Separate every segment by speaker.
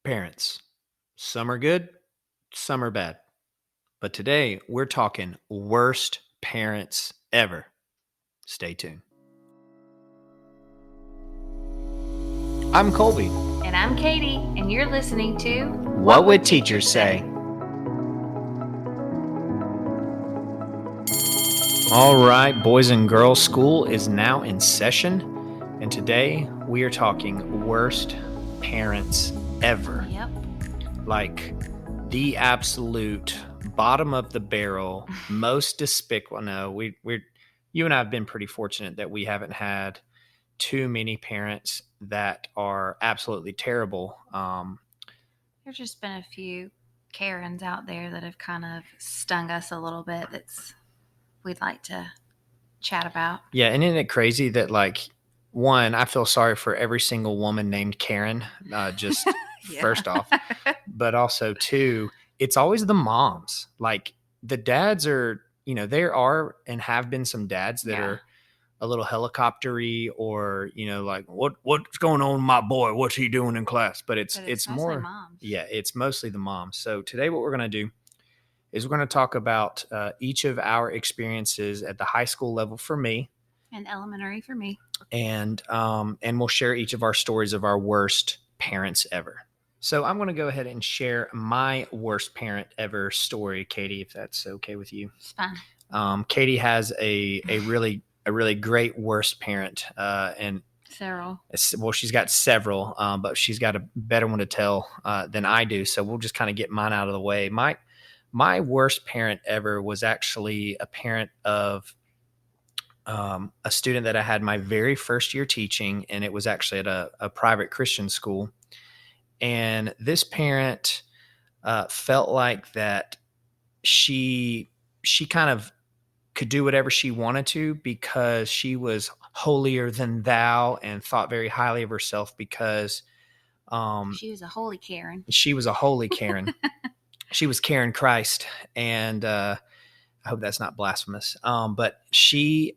Speaker 1: Parents. Some are good, some are bad. But today we're talking worst parents ever. Stay tuned. I'm Colby.
Speaker 2: And I'm Katie, and you're listening to
Speaker 1: What Would Teachers Say? All right, boys and girls, school is now in session, and today we are talking worst parents ever.
Speaker 2: Yep.
Speaker 1: Like the absolute bottom of the barrel, most despicable. No, you and I have been pretty fortunate that we haven't had too many parents that are absolutely terrible.
Speaker 2: There's just been a few Karens out there that have kind of stung us a little bit we'd like to chat about.
Speaker 1: Yeah, and isn't it crazy that, like, one, I feel sorry for every single woman named Karen, just
Speaker 2: Yeah.
Speaker 1: first off. But also, two, it's always the moms. Like, the dads are, there are and have been some dads that are a little helicoptery or, like, what's going on with my boy? What's he doing in class? But it's
Speaker 2: mostly
Speaker 1: more,
Speaker 2: moms.
Speaker 1: yeah, it's mostly the moms. So today what we're going to do is we're going to talk about each of our experiences at the high school level for me.
Speaker 2: And elementary for me.
Speaker 1: And we'll share each of our stories of our worst parents ever. So I'm going to go ahead and share my worst parent ever story, Katie, if that's okay with you.
Speaker 2: It's fine.
Speaker 1: Katie has a really great worst parent, and
Speaker 2: several.
Speaker 1: Well, she's got several, but she's got a better one to tell than I do. So we'll just kind of get mine out of the way. My worst parent ever was actually a parent of a student that I had my very first year teaching, and it was actually at a private Christian school. And this parent felt like that she kind of could do whatever she wanted to because she was holier than thou and thought very highly of herself because
Speaker 2: she was a holy Karen.
Speaker 1: She was a holy Karen. She was Karen Christ, and I hope that's not blasphemous. But she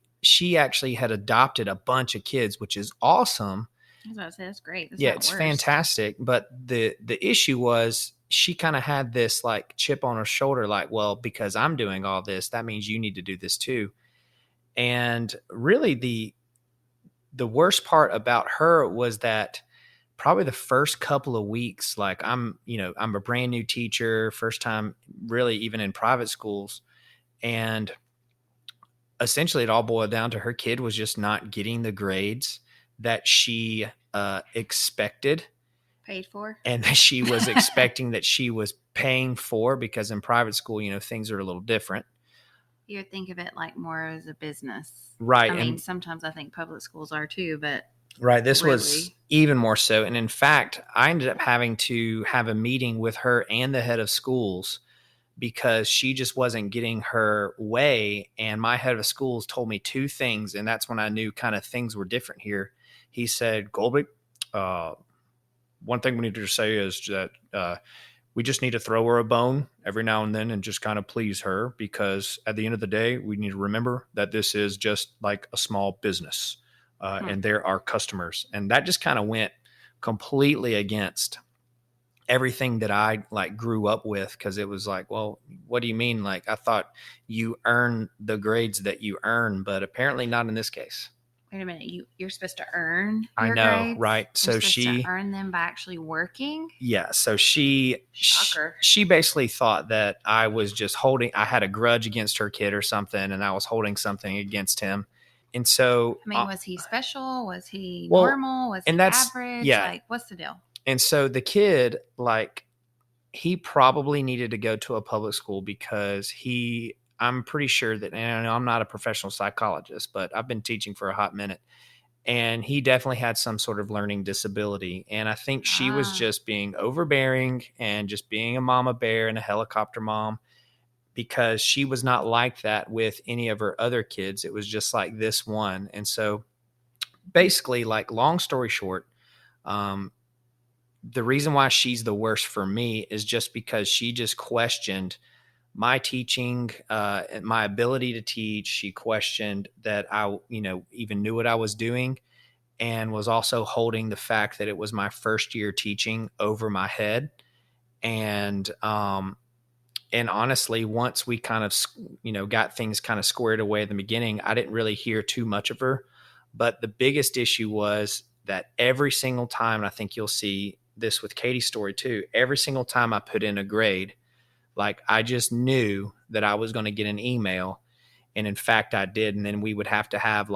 Speaker 1: actually had adopted a bunch of kids, which is awesome.
Speaker 2: I was about to say, that's great. That's
Speaker 1: it's fantastic. But the issue was she kind of had this like chip on her shoulder, like, well, because I'm doing all this, that means you need to do this too. And really the worst part about her was that probably the first couple of weeks, like I'm a brand new teacher, first time really even in private schools. And essentially it all boiled down to her kid was just not getting the grades that she expected.
Speaker 2: Paid for.
Speaker 1: And that she was expecting that she was paying for, because in private school, things are a little different.
Speaker 2: You would think of it like more as a business.
Speaker 1: Right.
Speaker 2: I mean, sometimes I think public schools are too, but
Speaker 1: right. This was even more so. And in fact, I ended up having to have a meeting with her and the head of schools because she just wasn't getting her way. And my head of schools told me two things. And that's when I knew kind of things were different here. He said, Colby, one thing we need to say is that we just need to throw her a bone every now and then and just kind of please her, because at the end of the day, we need to remember that this is just like a small business and they're our customers. And that just kind of went completely against everything that I like grew up with, because it was like, well, what do you mean? Like, I thought you earn the grades that you earn, but apparently not in this case.
Speaker 2: Wait a minute, you're supposed to earn your
Speaker 1: I know,
Speaker 2: grades?
Speaker 1: right?
Speaker 2: You're supposed to earn them by actually working?
Speaker 1: Yeah, so she
Speaker 2: Shocker.
Speaker 1: Basically thought that I was just I had a grudge against her kid or something, and I was holding something against him. And so,
Speaker 2: I mean, was he special? Was he normal? Was he average?
Speaker 1: Yeah.
Speaker 2: Like, what's the deal?
Speaker 1: And so the kid, like, he probably needed to go to a public school because I'm pretty sure that, and I'm not a professional psychologist, but I've been teaching for a hot minute, and he definitely had some sort of learning disability. And I think she was just being overbearing and just being a mama bear and a helicopter mom, because she was not like that with any of her other kids. It was just like this one. And so basically, like, long story short, the reason why she's the worst for me is just because she just questioned my teaching, my ability to teach. She questioned that I, even knew what I was doing. and was also holding the fact that it was my first year teaching over my head. And honestly, once we kind of, got things kind of squared away in the beginning, I didn't really hear too much of her. But the biggest issue was that every single time, and I think you'll see this with Katie's story too, every single time I put in a grade, like I just knew that I was going to get an email. And in fact, I did. And then we would have to have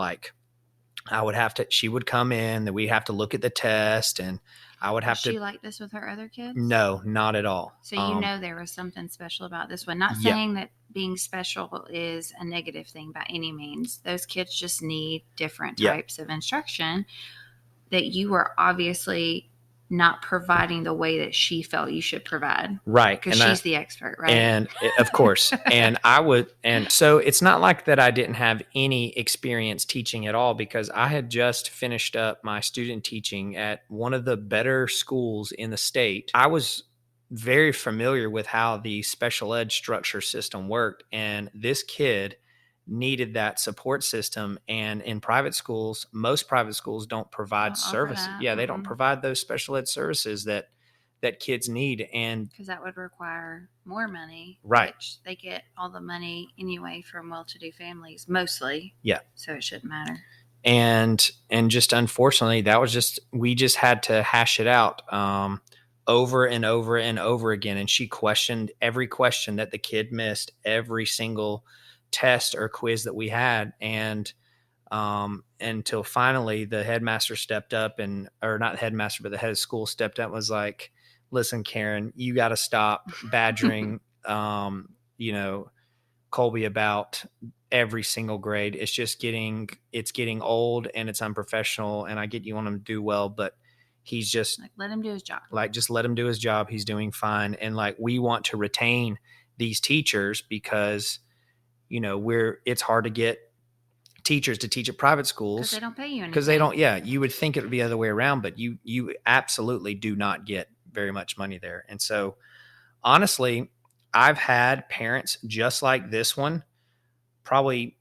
Speaker 1: she would come in, that we'd have to look at the test, and I would
Speaker 2: Was
Speaker 1: have to,
Speaker 2: she like this with her other kids?
Speaker 1: no, not at all.
Speaker 2: So there was something special about this one. Not
Speaker 1: Yeah,
Speaker 2: saying that being special is a negative thing by any means. Those kids just need different
Speaker 1: yeah,
Speaker 2: types of instruction that you were obviously not providing the way that she felt you should provide.
Speaker 1: right.
Speaker 2: Because she's the expert, right?
Speaker 1: And of course, and so it's not like that I didn't have any experience teaching at all, because I had just finished up my student teaching at one of the better schools in the state. I was very familiar with how the special ed structure system worked, and this kid needed that support system. And in private schools, most private schools don't provide services. Yeah, they don't provide those special ed services that kids need. And
Speaker 2: because that would require more money,
Speaker 1: right,
Speaker 2: which they get all the money anyway from well-to-do families mostly.
Speaker 1: Yeah,
Speaker 2: so it shouldn't matter.
Speaker 1: And just unfortunately, we just had to hash it out over and over and over again. And she questioned every question that the kid missed, every single test or quiz that we had. And until finally the headmaster stepped up, or not the headmaster, but the head of school stepped up and was like, listen, Karen, you got to stop badgering, Colby about every single grade. It's getting old and it's unprofessional. And I get you want him to do well, but he's just
Speaker 2: let him do his job.
Speaker 1: Just let him do his job. He's doing fine. And we want to retain these teachers because, it's hard to get teachers to teach at private schools
Speaker 2: because they don't pay you anything.
Speaker 1: Because they don't. Yeah, you would think it would be the other way around, but you absolutely do not get very much money there. And so, honestly, I've had parents just like this one, probably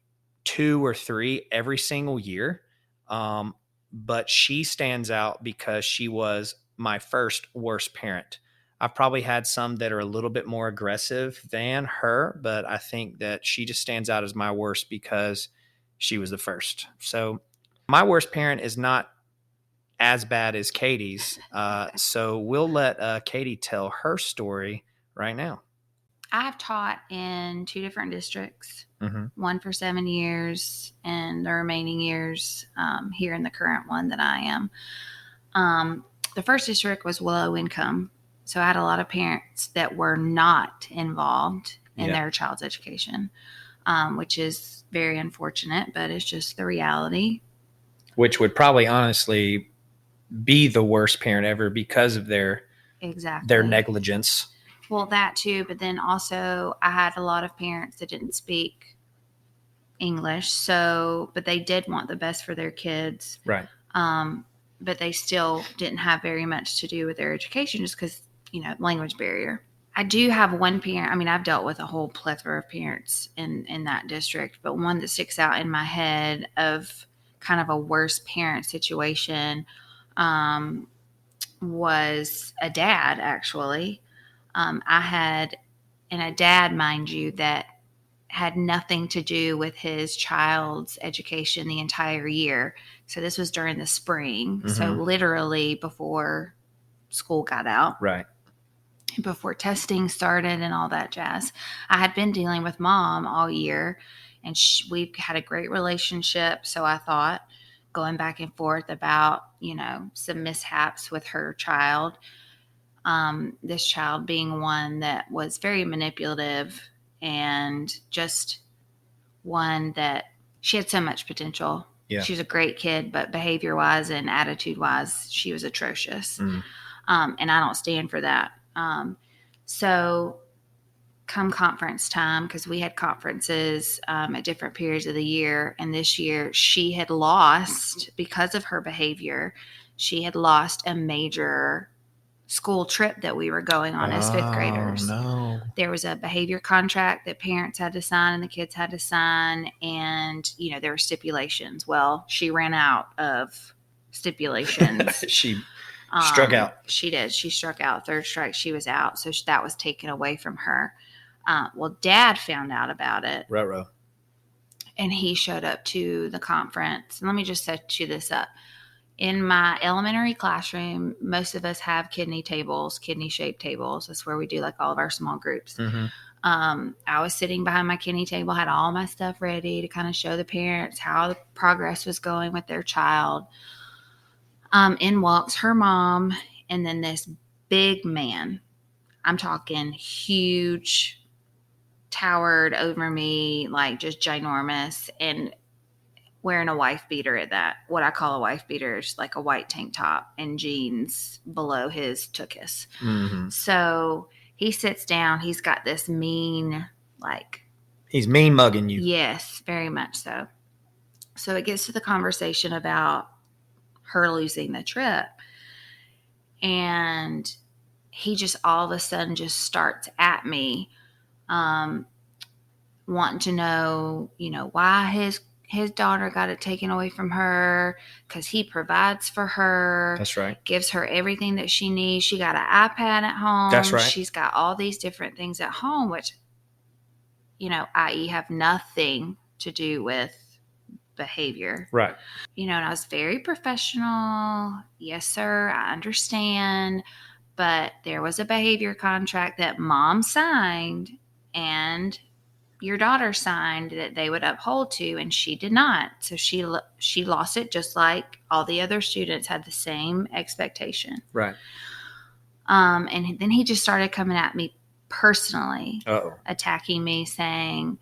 Speaker 1: 2 or 3 every single year. But she stands out because she was my first worst parent. I've probably had some that are a little bit more aggressive than her, but I think that she just stands out as my worst because she was the first. So my worst parent is not as bad as Katie's. So we'll let Katie tell her story right now.
Speaker 2: I have taught in 2 different districts, one for 7 years and the remaining years here in the current one that I am. The first district was low income. So I had a lot of parents that were not involved in their child's education, which is very unfortunate, but it's just the reality.
Speaker 1: Which would probably honestly be the worst parent ever because of their negligence.
Speaker 2: Well, that too, but then also I had a lot of parents that didn't speak English, but they did want the best for their kids.
Speaker 1: Right.
Speaker 2: But they still didn't have very much to do with their education just because, language barrier. I do have one parent. I mean, I've dealt with a whole plethora of parents in that district, but one that sticks out in my head of kind of a worst parent situation was a dad, actually. I had, and a dad, mind you, that had nothing to do with his child's education the entire year. So this was during the spring. Mm-hmm. So literally before school got out.
Speaker 1: Right.
Speaker 2: Before testing started and all that jazz. I had been dealing with mom all year, and we've had a great relationship. So I thought, going back and forth about, some mishaps with her child. This child being one that was very manipulative and just one that she had so much potential. Yeah. She was a great kid, but behavior-wise and attitude-wise, she was atrocious. Mm. And I don't stand for that. So come conference time, because we had conferences at different periods of the year, and this year she had lost, because of her behavior, she had lost a major school trip that we were going on as 5th graders.
Speaker 1: No.
Speaker 2: There was a behavior contract that parents had to sign and the kids had to sign, and there were stipulations. Well, she ran out of stipulations.
Speaker 1: She struck out.
Speaker 2: She did. She struck out. Third strike, she was out. So that was taken away from her. Well, Dad found out about it.
Speaker 1: Ruh-roh.
Speaker 2: And he showed up to the conference. And let me just set you this up. In my elementary classroom, most of us have kidney shaped tables. That's where we do like all of our small groups.
Speaker 1: Mm-hmm.
Speaker 2: I was sitting behind my kidney table, had all my stuff ready to kind of show the parents how the progress was going with their child. In walks her mom, and then this big man. I'm talking huge, towered over me, like just ginormous, and wearing a wife beater at that. What I call a wife beater is like a white tank top and jeans below his tuchus.
Speaker 1: Mm-hmm.
Speaker 2: So he sits down. He's got this mean,
Speaker 1: he's mean mugging you.
Speaker 2: Yes, very much so. So it gets to the conversation about her losing the trip. And he just all of a sudden just starts at me, wanting to know, why his daughter got it taken away from her, because he provides for her.
Speaker 1: That's right.
Speaker 2: Gives her everything that she needs. She got an iPad at home.
Speaker 1: That's right.
Speaker 2: She's got all these different things at home, which, i.e. have nothing to do with behavior.
Speaker 1: Right.
Speaker 2: And I was very professional. Yes, sir, I understand. But there was a behavior contract that mom signed and your daughter signed that they would uphold to, and she did not. So she lost it, just like all the other students had the same expectation.
Speaker 1: Right.
Speaker 2: And then he just started coming at me personally, attacking me, saying,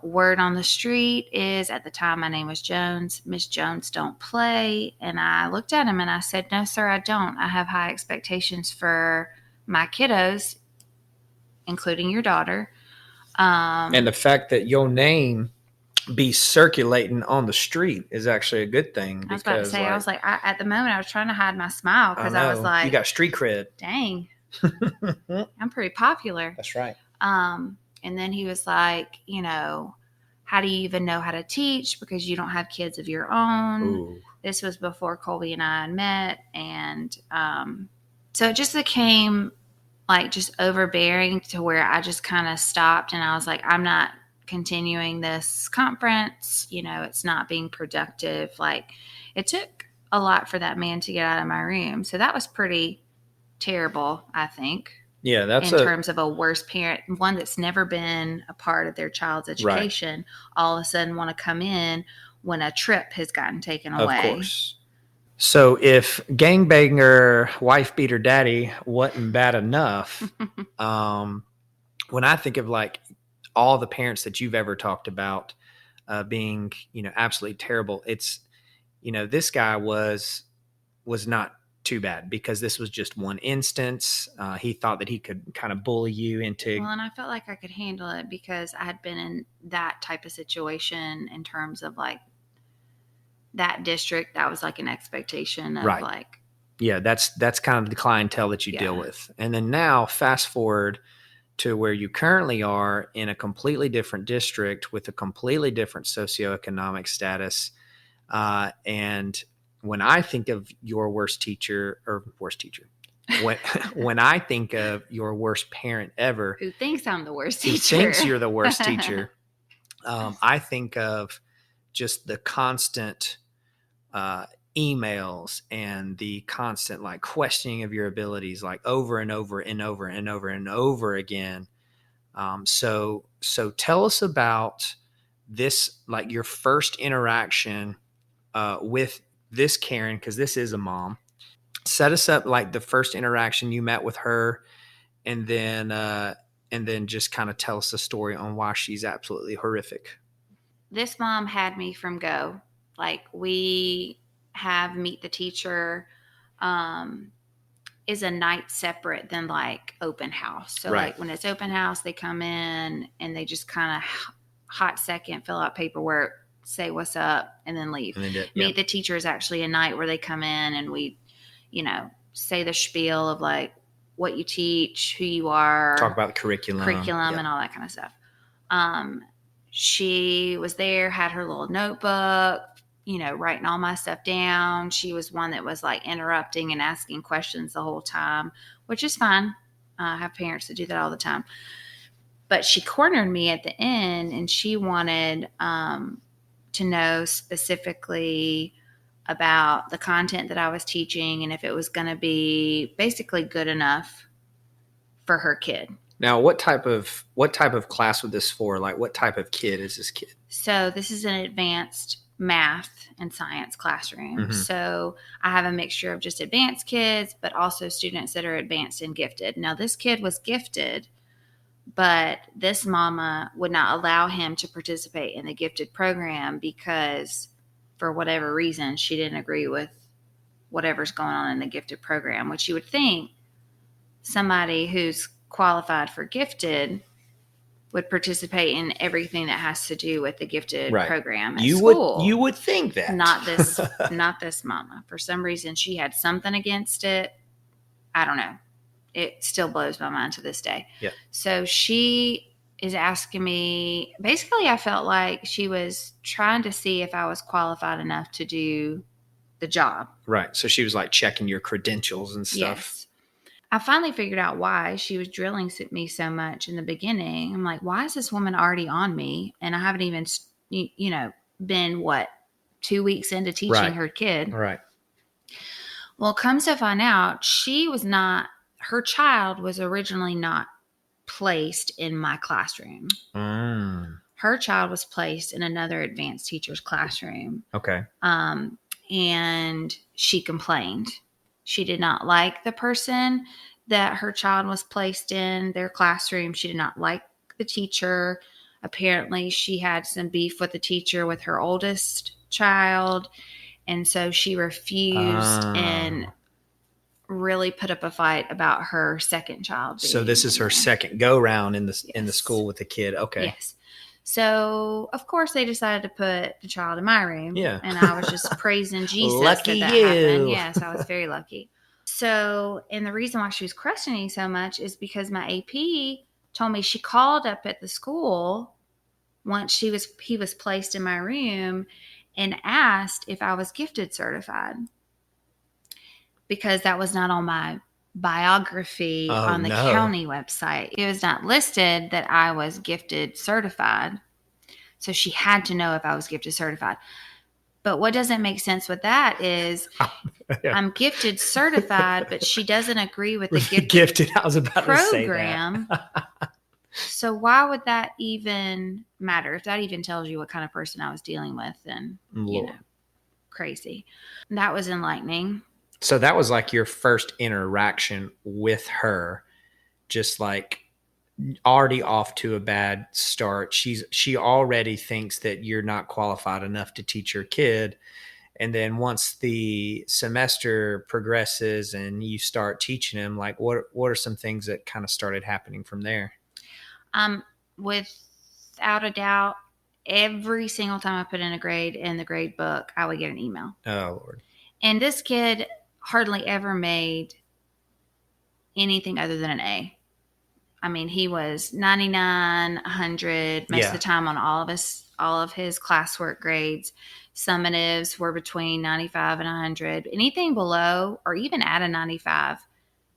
Speaker 2: word on the street is, at the time my name was Jones, Miss Jones don't play. And I looked at him and I said, no, sir, I don't. I have high expectations for my kiddos, including your daughter.
Speaker 1: And the fact that your name be circulating on the street is actually a good thing.
Speaker 2: I was about to say, at the moment, I was trying to hide my smile because I was like,
Speaker 1: you got street cred.
Speaker 2: Dang, I'm pretty popular.
Speaker 1: That's right.
Speaker 2: And then he was like, how do you even know how to teach because you don't have kids of your own?
Speaker 1: Ooh.
Speaker 2: This was before Colby and I had met. And so it just became like just overbearing to where I just kind of stopped and I was like, I'm not continuing this conference. It's not being productive. Like, it took a lot for that man to get out of my room. So that was pretty terrible, I think.
Speaker 1: Yeah, that's
Speaker 2: in terms of a worst parent, one that's never been a part of their child's education, right. All of a sudden want to come in when a trip has gotten taken away.
Speaker 1: Of course. So if gangbanger, wife beater daddy wasn't bad enough, when I think of like all the parents that you've ever talked about being, absolutely terrible, it's, this guy was not too bad because this was just one instance. He thought that he could kind of bully you into.
Speaker 2: Well, and I felt like I could handle it because I had been in that type of situation in terms of like that district. That was like an expectation of like.
Speaker 1: Yeah, that's kind of the clientele that you deal with. And then now fast forward to where you currently are in a completely different district with a completely different socioeconomic status. And when I think of your worst teacher, when I think of your worst parent ever,
Speaker 2: who thinks I'm the worst teacher,
Speaker 1: who thinks you're the worst teacher, I think of just the constant emails and the constant like questioning of your abilities, like over and over and over and over and over again. So tell us about this, like your first interaction with this Karen, because this is a mom. Set us up like the first interaction you met with her, and then just kind of tell us the story on why she's absolutely horrific.
Speaker 2: This mom had me from go. Like, we have meet the teacher is a night separate than like open house. So like when it's open house, they come in and they just kind of hot second fill out paperwork, say what's up, and then leave. And meet the teacher is actually a night where they come in and we, say the spiel of like what you teach, who you are,
Speaker 1: talk about the curriculum
Speaker 2: and all that kind of stuff. She was there, had her little notebook, writing all my stuff down. She was one that was like interrupting and asking questions the whole time, which is fine. I have parents that do that all the time. But she cornered me at the end, and she wanted to know specifically about the content that I was teaching and if it was going to be basically good enough for her kid.
Speaker 1: Now, what type of class was this for? Like, what type of kid is this kid?
Speaker 2: So this is an advanced math and science classroom. Mm-hmm. So I have a mixture of just advanced kids, but also students that are advanced and gifted. Now, this kid was gifted, but this mama would not allow him to participate in the gifted program because for whatever reason, she didn't agree with whatever's going on in the gifted program, which you would think somebody who's qualified for gifted would participate in everything that has to do with the gifted program at school.
Speaker 1: You would think that.
Speaker 2: Not this mama. For some reason, she had something against it. I don't know. It still blows my mind to this day.
Speaker 1: Yeah.
Speaker 2: So she is asking me, basically I felt like she was trying to see if I was qualified enough to do the job.
Speaker 1: Right. So she was like checking your credentials and stuff.
Speaker 2: Yes. I finally figured out why she was drilling me so much in the beginning. I'm like, why is this woman already on me? And I haven't even, been 2 weeks into teaching her kid.
Speaker 1: Right.
Speaker 2: Well, it comes to find out her child was originally not placed in my classroom. Her child was placed in another advanced teacher's classroom.
Speaker 1: Okay.
Speaker 2: And she complained. She did not like the person that her child was placed in their classroom. She did not like the teacher. Apparently, she had some beef with the teacher with her oldest child. And so she refused and really put up a fight about her second child.
Speaker 1: So this is her second go round in the school with the kid. Okay.
Speaker 2: Yes. So of course they decided to put the child in my room.
Speaker 1: Yeah.
Speaker 2: And I was just praising Jesus
Speaker 1: lucky
Speaker 2: that
Speaker 1: you.
Speaker 2: happened. Yes, I was very lucky. So, and the reason why she was questioning so much is because my AP told me she called up at the school once he was placed in my room and asked if I was gifted certified. Because that was not on my biography on the county website. It was not listed that I was gifted certified. So she had to know if I was gifted certified. But what doesn't make sense with that is I'm gifted certified, but she doesn't agree with the
Speaker 1: gifted I was about
Speaker 2: program.
Speaker 1: To say that.
Speaker 2: So why would that even matter? If that even tells you what kind of person I was dealing with, then, crazy. That was enlightening.
Speaker 1: So that was like your first interaction with her, just like already off to a bad start. She already thinks that you're not qualified enough to teach your kid. And then once the semester progresses and you start teaching him, like what are some things that kind of started happening from there?
Speaker 2: Without a doubt, every single time I put in a grade in the grade book, I would get an email.
Speaker 1: Oh, Lord.
Speaker 2: And this kid hardly ever made anything other than an A. I mean, he was 99, 100 most of the time on all of his classwork grades. Summatives were between 95 and 100. Anything below or even at a 95,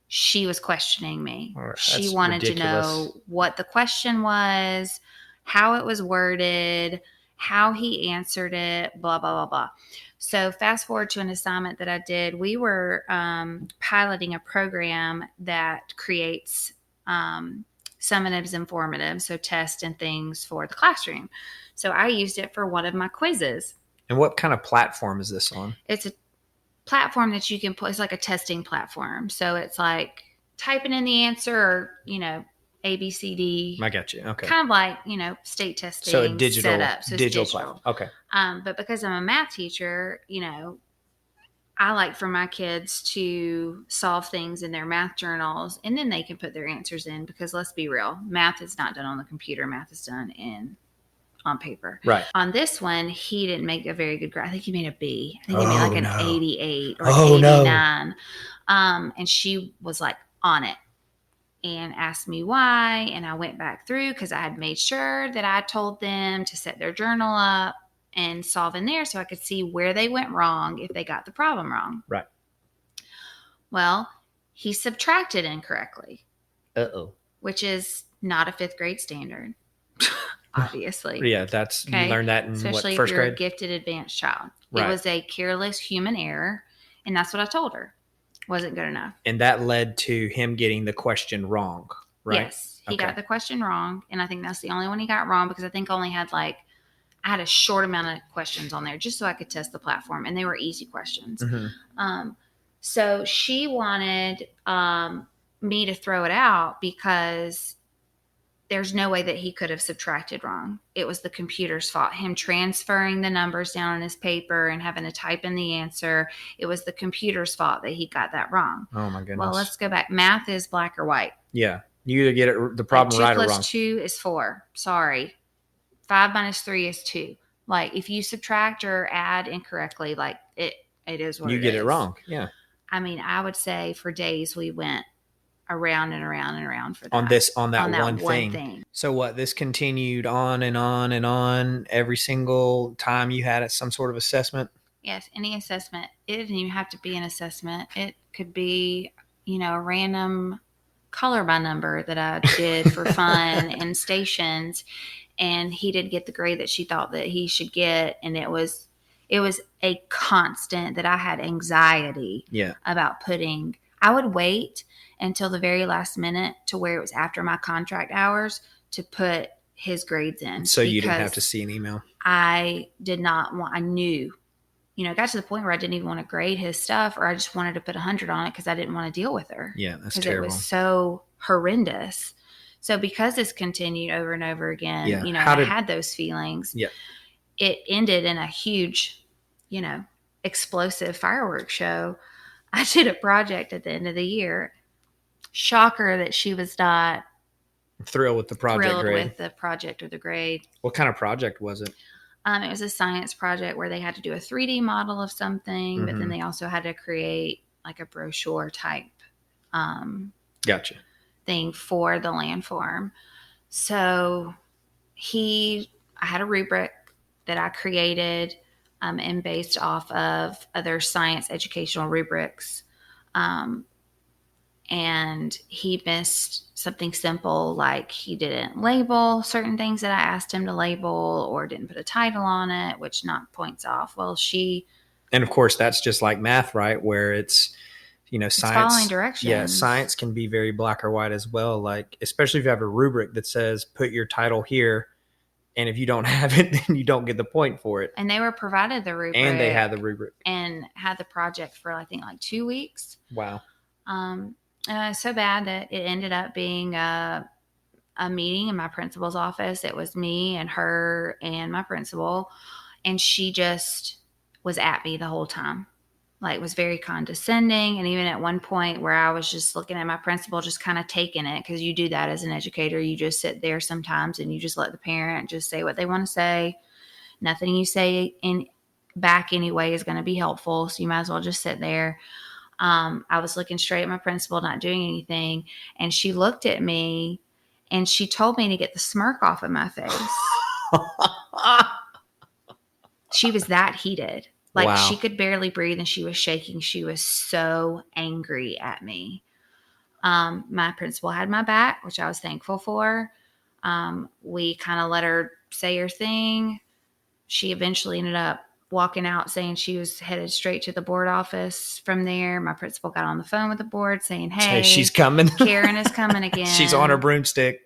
Speaker 2: she was questioning me. She wanted to know what the question was, how it was worded, how he answered it, blah, blah, blah, blah. So fast forward to an assignment that I did. We were piloting a program that creates summatives and formatives, so tests and things for the classroom. So I used it for one of my quizzes.
Speaker 1: And what kind of platform is this on?
Speaker 2: It's a platform that you can put. It's like a testing platform. So it's like typing in the answer or, A, B, C, D.
Speaker 1: I got you. Okay.
Speaker 2: Kind of like, state testing.
Speaker 1: So a digital
Speaker 2: setup. So
Speaker 1: digital platform. Okay.
Speaker 2: But because I'm a math teacher, I like for my kids to solve things in their math journals and then they can put their answers in because let's be real, math is not done on the computer. Math is done on paper.
Speaker 1: Right.
Speaker 2: On this one, he didn't make a very good grade. I think he made a B. I think he made like an 88 or 89. And she was like on it and asked me why. And I went back through because I had made sure that I told them to set their journal up and solve in there so I could see where they went wrong if they got the problem wrong.
Speaker 1: Right.
Speaker 2: Well, he subtracted incorrectly.
Speaker 1: Uh-oh.
Speaker 2: Which is not a fifth grade standard, obviously.
Speaker 1: Yeah, you learned that in
Speaker 2: especially
Speaker 1: first
Speaker 2: if you're
Speaker 1: grade?
Speaker 2: a gifted advanced child.
Speaker 1: Right.
Speaker 2: It was a careless human error, and that's what I told her. Wasn't good enough.
Speaker 1: And that led to him getting the question wrong, right?
Speaker 2: Yes, he got the question wrong, and I think that's the only one he got wrong because I think I only had I had a short amount of questions on there just so I could test the platform, and they were easy questions.
Speaker 1: Mm-hmm.
Speaker 2: So she wanted me to throw it out because there's no way that he could have subtracted wrong. It was the computer's fault. Him transferring the numbers down on his paper and having to type in the answer. It was the computer's fault that he got that wrong.
Speaker 1: Oh my goodness.
Speaker 2: Well, let's go back. Math is black or white.
Speaker 1: Yeah. You either get the problem right or wrong. 2
Speaker 2: plus 2 is 4. Sorry. 5 minus 3 is 2. If you subtract or add incorrectly, it is what it is.
Speaker 1: You get it wrong. Yeah.
Speaker 2: I mean, I would say for days we went around and around and around for that.
Speaker 1: On that one thing. So what, this continued on and on and on every single time you had some sort of assessment?
Speaker 2: Yes, any assessment. It didn't even have to be an assessment. It could be, a random color by number that I did for fun in stations, and he did get the grade that she thought that he should get, and it was a constant that I had anxiety about putting. I would wait until the very last minute to where it was after my contract hours to put his grades in.
Speaker 1: So you didn't have to see an email?
Speaker 2: I did not want, I knew, it got to the point where I didn't even want to grade his stuff, or I just wanted to put 100 on it because I didn't want to deal with her.
Speaker 1: Yeah, that's terrible.
Speaker 2: Because it was so horrendous. So because this continued over and over again, I had those feelings.
Speaker 1: Yeah.
Speaker 2: It ended in a huge, explosive fireworks show. I did a project at the end of the year. Shocker that she was not
Speaker 1: thrilled with the project grade.
Speaker 2: With the project or the grade.
Speaker 1: What kind of project was it?
Speaker 2: It was a science project where they had to do a 3D model of something, but then they also had to create a brochure type
Speaker 1: gotcha.
Speaker 2: thing for the landform. So I had a rubric that I created and based off of other science educational rubrics. And he missed something simple, like he didn't label certain things that I asked him to label, or didn't put a title on it, which knocked points off. Well,
Speaker 1: and of course that's just like math, right? Where it's, science,
Speaker 2: it's following directions.
Speaker 1: Yeah, science can be very black or white as well. Especially if you have a rubric that says put your title here, and if you don't have it, then you don't get the point for it.
Speaker 2: And they were provided the rubric,
Speaker 1: and they had the rubric,
Speaker 2: and had the project for I think 2 weeks.
Speaker 1: Wow.
Speaker 2: So bad that it ended up being a meeting in my principal's office. It was me and her and my principal, and she just was at me the whole time. Was very condescending. And even at one point where I was just looking at my principal, just kind of taking it, because you do that as an educator. You just sit there sometimes and you just let the parent just say what they want to say. Nothing you say back anyway is going to be helpful. So you might as well just sit there. I was looking straight at my principal, not doing anything. And she looked at me and she told me to get the smirk off of my face. She was that heated.
Speaker 1: Wow.
Speaker 2: She could barely breathe and she was shaking. She was so angry at me. My principal had my back, which I was thankful for. We kind of let her say her thing. She eventually ended up walking out saying she was headed straight to the board office from there. My principal got on the phone with the board saying, hey,
Speaker 1: she's coming.
Speaker 2: Karen is coming again.
Speaker 1: She's on her broomstick.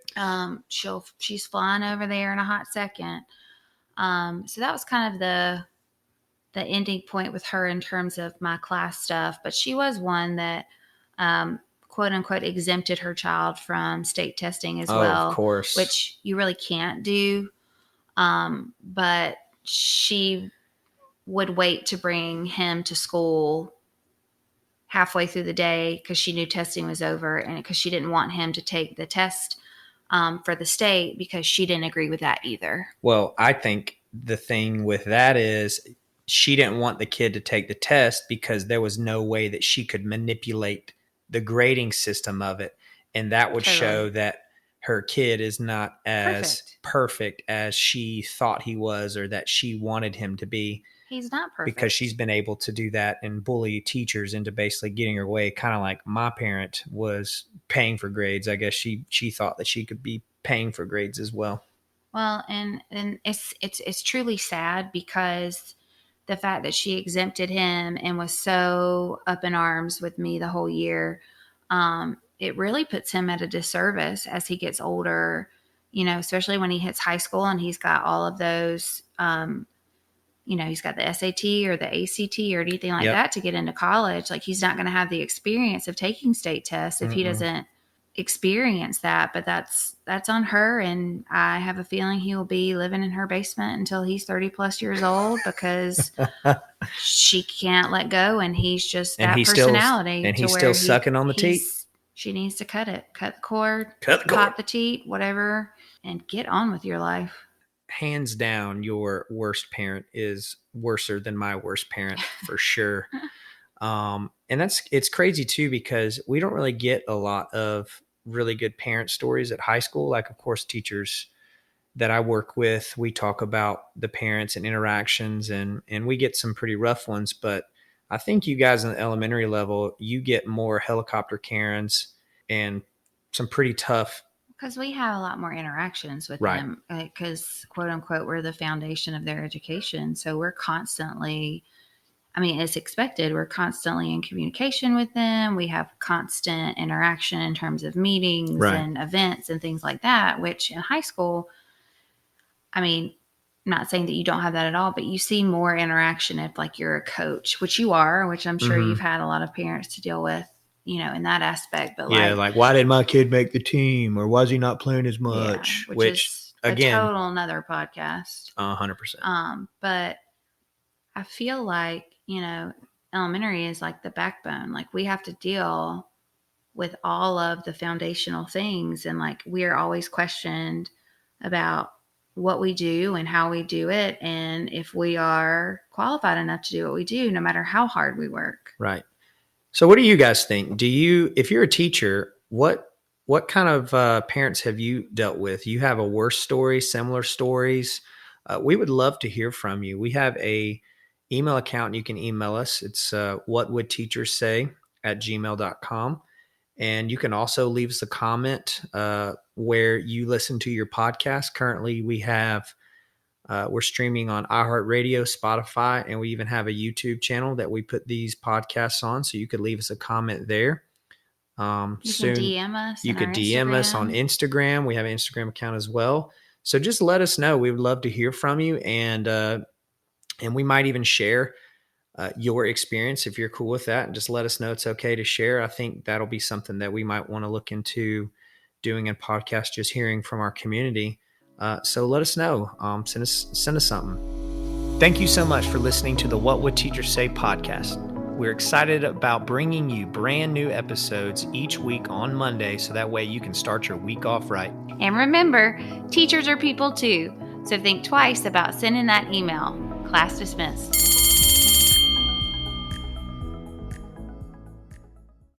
Speaker 2: She's flying over there in a hot second. So that was kind of the ending point with her in terms of my class stuff. But she was one that, quote unquote, exempted her child from state testing as well.
Speaker 1: Of course.
Speaker 2: Which you really can't do. But she would wait to bring him to school halfway through the day because she knew testing was over, and because she didn't want him to take the test for the state, because she didn't agree with that either.
Speaker 1: Well, I think the thing with that is she didn't want the kid to take the test because there was no way that she could manipulate the grading system of it. And that would show that her kid is not as
Speaker 2: Perfect.
Speaker 1: perfect as she thought he was or that she wanted him to be,
Speaker 2: He's not
Speaker 1: because
Speaker 2: perfect.
Speaker 1: she's been able to do that and bully teachers into basically getting her way, kind of like my parent was paying for grades. I guess she thought that she could be paying for grades as well.
Speaker 2: Well, and it's truly sad because the fact that she exempted him and was so up in arms with me the whole year, it really puts him at a disservice as he gets older, especially when he hits high school and he's got all of those, he's got the SAT or the ACT or anything like
Speaker 1: Yep.
Speaker 2: that to get into college. Like, he's not going to have the experience of taking state tests if he doesn't experience that. But that's on her, and I have a feeling he will be living in her basement until he's 30 plus years old because she can't let go, and he's just
Speaker 1: And
Speaker 2: that personality to
Speaker 1: he's
Speaker 2: where
Speaker 1: still sucking on the teat.
Speaker 2: she needs to cut the cord,
Speaker 1: Cut the cord.
Speaker 2: pop the teat, whatever, and get on with your life.
Speaker 1: Hands down, your worst parent is worser than my worst parent for sure. And it's crazy too, because we don't really get a lot of really good parent stories at high school. Like, of course, teachers that I work with, we talk about the parents and interactions, and we get some pretty rough ones. But I think you guys on the elementary level, you get more helicopter Karens and some pretty tough.
Speaker 2: Because we have a lot more interactions with
Speaker 1: Right.
Speaker 2: them, because quote unquote, we're the foundation of their education. So we're constantly, it's expected. We're constantly in communication with them. We have constant interaction in terms of meetings
Speaker 1: Right.
Speaker 2: and events and things like that, which in high school, I'm not saying that you don't have that at all, but you see more interaction if, like, you're a coach, which you are, which I'm sure you've had a lot of parents to deal with, in that aspect. But
Speaker 1: Yeah, like, why did my kid make the team, or why is he not playing as much?
Speaker 2: Yeah, which is
Speaker 1: again,
Speaker 2: a total another podcast.
Speaker 1: 100%.
Speaker 2: But I feel like, elementary is like the backbone. Like, we have to deal with all of the foundational things, and like, we are always questioned about what we do and how we do it, and if we are qualified enough to do what we do, no matter how hard we work.
Speaker 1: Right. So what do you guys think? If you're a teacher, what kind of parents have you dealt with? You have a worse story, similar stories? We would love to hear from you. We have a email account. You can email us. It's whatwoulteachersay@gmail.com. And you can also leave us a comment where you listen to your podcast. Currently, we're streaming on iHeartRadio, Spotify, and we even have a YouTube channel that we put these podcasts on. So you could leave us a comment there.
Speaker 2: You can DM us.
Speaker 1: You could DM us on Instagram. We have an Instagram account as well. So just let us know. We would love to hear from you, and we might even share your experience if you're cool with that, and just let us know it's okay to share. I think that'll be something that we might want to look into doing a podcast, just hearing from our community. So let us know. Send us something. Thank you so much for listening to the What Would Teachers Say podcast. We're excited about bringing you brand new episodes each week on Monday, so that way you can start your week off right.
Speaker 2: And remember, teachers are people too. So think twice about sending that email. Class dismissed.